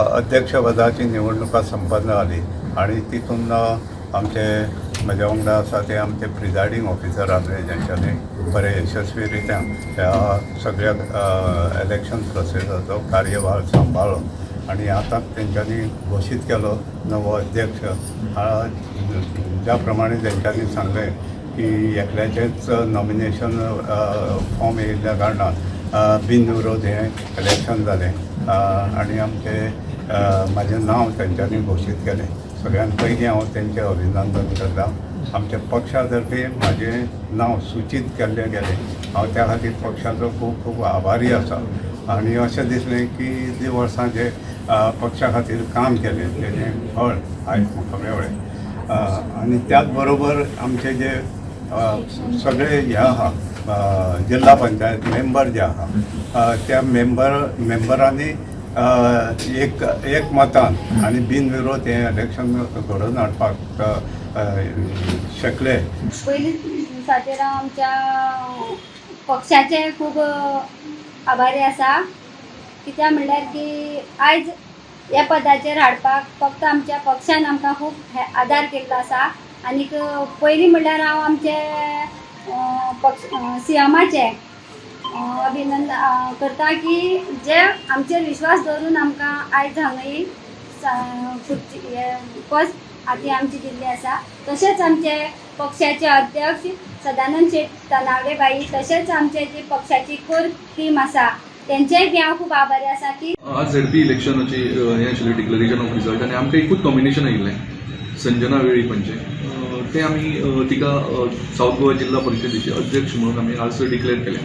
अध्यक्षपदाची निवडणुका संपन्न जाली आणि तितून आमचे म्हज्या वांगडा आसा ते आमचे प्रिजायडींग ऑफिसर आसले जेंच्यांनी बरे यशस्वीरित्या ह्या सगळ्या इलेक्शन प्रोसेसाचो कार्यभार सांबाळ्ळो आणि आतां तेंच्यांनी घोशीत केलो नवो अध्यक्ष. ज्या प्रमाणे तेंच्यांनी सांगलें की एकल्याचेंच नॉमिनेशन फॉर्म येयल्ल्या कारणान बिनविरोध हें इलेक्शन जालें आणि म्हाजें नांव तेंच्यांनी घोशीत केलें. सगळ्यात पयलीं हांव तेंचें अभिनंदन करतां. आमच्या पक्षा तर्फे म्हाजें नांव सूचीत केल्लें गेलें. हांव त्या खातीर पक्षाचो खूब खूब आभारी आसा आनी अशें दिसलें की जे वर्सां जे पक्षा खातीर काम केलें तेजें फळ आयज म्हाका मेवळें. आनी त्याच बरोबर आमचे जे सगळे हे आहा जिल्हा पंचायत मेंबर जे आहा त्या मेंबरांनी एक मतान आनी बिनविरोध हें इलेक्शन घडोवन हाडपाक शकले. पयलीं दिसाचेर हांव आमच्या पक्षाचे खूब आभारी आसा. कित्याक म्हणल्यार की आयज ह्या पदाचेर हाडपाक फक्त आमच्या पक्षान आमकां खूब आदार केल्लो आसा. आनीक पयलीं म्हणल्यार हांव आमचे सीएमाचे अभिनंदन करता की जे आमचेर विश्वास दवरून आमकां आयज हांगा पद हाती आमची दिल्ली आसा. तशेंच आमचे पक्षाचे अध्यक्ष सदानंद शेट तनावडे बाई, तशेंच आमचे जी पक्षाची कोर टीम आसा तेंचेय बी हांव खूब आभारी आसा की आज झडपी इलेक्शनाची हें आशिल्लें डिक्लरेशन ऑफ रिजल्ट आनी आमकां एकूच नॉमिनेशन आयिल्लें संजना वेळीपणचें. तें आमी तिका सावथ गोवा जिल्हा परिशदेचे अध्यक्ष म्हणून आमी आज डिक्लेअर केलें.